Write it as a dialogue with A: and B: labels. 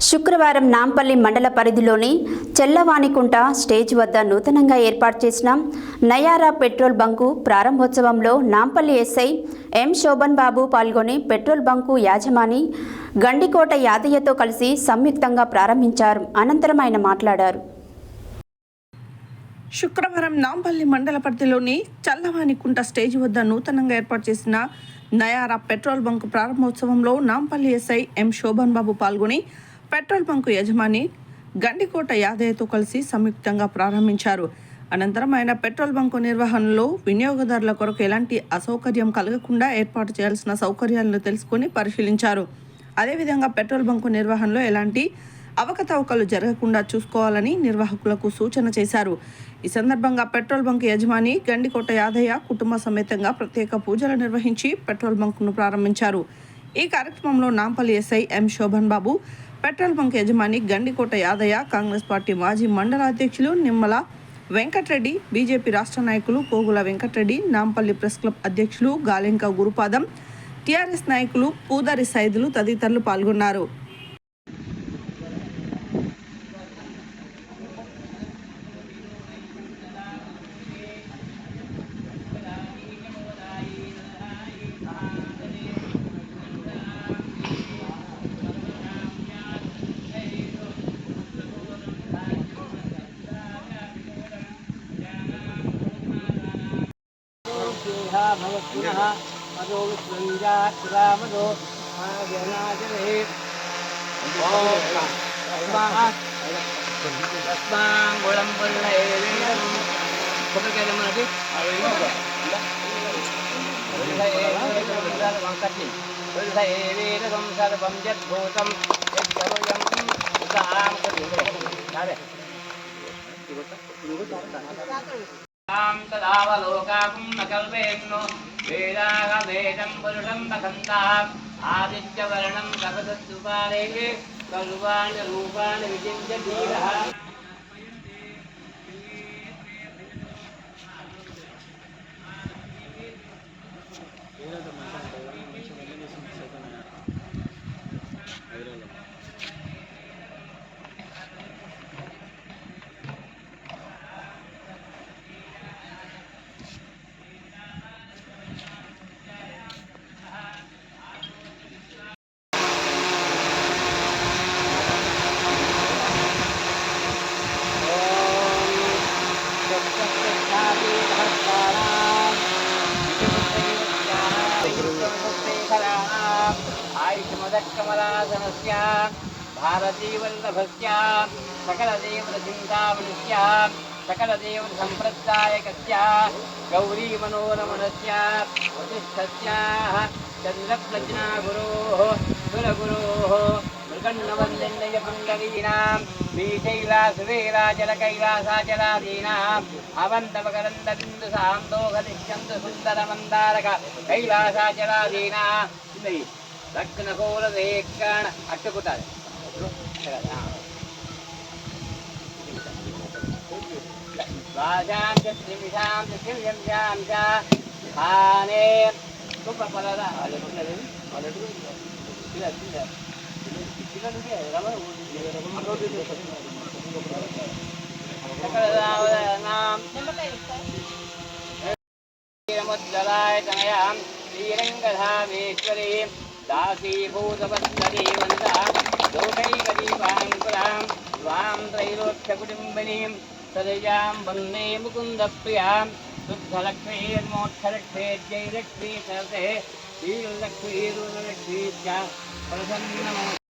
A: శుక్రవారం నాంపల్లి మండల పరిధిలోని చెల్లవానికుంట స్టేజ్ వద్ద నూతనంగా ఏర్పాటు చేసిన నయారా పెట్రోల్ బంకు ప్రారంభోత్సవంలో నాంపల్లి ఎస్ఐ ఎం శోభన్ బాబు పాల్గొని పెట్రోల్ బంకు యాజమాని గండికోట యాదయ్యతో కలిసి సంయుక్తంగా ప్రారంభించారు. అనంతరం ఆయన మాట్లాడారు.
B: శుక్రవారం నాంపల్లి మండల పరిధిలోని చల్లవానికుంట స్టేజ్ వద్ద నూతనంగా ఏర్పాటు చేసిన నయారా పెట్రోల్ బంకు ప్రారంభోత్సవంలో నాంపల్లి ఎస్ఐ ఎం శోభన్ బాబు పాల్గొని పెట్రోల్ బంకు యజమాని గండికోట యాదయ్యతో కలిసి సంయుక్తంగా ప్రారంభించారు. అనంతరం ఆయన పెట్రోల్ బంకు నిర్వహణలో వినియోగదారుల కొరకు ఎలాంటి అసౌకర్యం కలగకుండా ఏర్పాటు చేయాల్సిన సౌకర్యాలను తెలుసుకుని పరిశీలించారు. అదేవిధంగా పెట్రోల్ బంకు నిర్వహణలో ఎలాంటి అవకతవకలు జరగకుండా చూసుకోవాలని నిర్వాహకులకు సూచన చేశారు. ఈ సందర్భంగా పెట్రోల్ బంకు యజమాని గండికోట యాదయ్య కుటుంబ సమేతంగా ప్రత్యేక పూజలు నిర్వహించి పెట్రోల్ బంకును ప్రారంభించారు. ఈ కార్యక్రమంలో నాంపల్లి ఎస్ఐ ఎం శోభన్ బాబు, పెట్రోల్ బంక్ యజమాని గండికోట యాదయ్య, కాంగ్రెస్ పార్టీ మాజీ మండల అధ్యక్షులు నిమ్మల వెంకటరెడ్డి, బీజేపీ రాష్ట్ర నాయకులు పోగుల వెంకటరెడ్డి, నాంపల్లి ప్రెస్ క్లబ్ అధ్యక్షులు గాలెంక గురుపాదం, టీఆర్ఎస్ నాయకులు పూదారి సైదులు తదితరులు పాల్గొన్నారు.
C: भवत्पुनः मदो विश्वञ्जाक्षरामदो मागनाजरे तस्माङ्गुलं पुल्लयेवेदं कुपकेदमनपि पुल्लयेवेदं सर्वं यद्भूतं यद्गवयं उदां तदावलोकां न कल्पेन्नो वेदागमेदं पुरुषं बखन्ताम् आदित्यवर्णं कपदत्सुपारे कल्वाणि रूपाणि विचिन्त्य धीरः आयुष्मदकमलासनस्य भारतीवल्लभस्य सकलदेवचिन्तामणस्य सकलदेवसम्प्रदायकस्य गौरीमनोरमणस्य वसिष्ठस्याः चन्द्रप्रज्ञागुरोः कुलगुरोः मृगन्नवन्दण्डयपुण्डरीणां श्रीशैलासुवीराजलकैलासाचलादीनाम् अवन्तमकरन्दबिन्दुसान्दोहदिश्यन्तु सुन्दरमन्दारक कैलासाचलादीना लग्नकोलदेकाण अट्टुकुटारे वाजां च त्रिमिषां च शिव्यंशां च स्थाने कुपपलदा सकलदावनां तनयां श्रीरङ्गधामेश्वरी दासीभूतवत्सरी वन्दां लोकैकदीपाङ्कुरां स्वां त्रैलोक्यकुटुम्बिनीं सदयां वन्दे मुकुन्दप्रियां शुद्धलक्ष्मीर्मोक्षलक्ष्मी जयलक्ष्मी सरते श्रीलक्ष्मी रुद्रलक्ष्मी च प्रसन्नम्।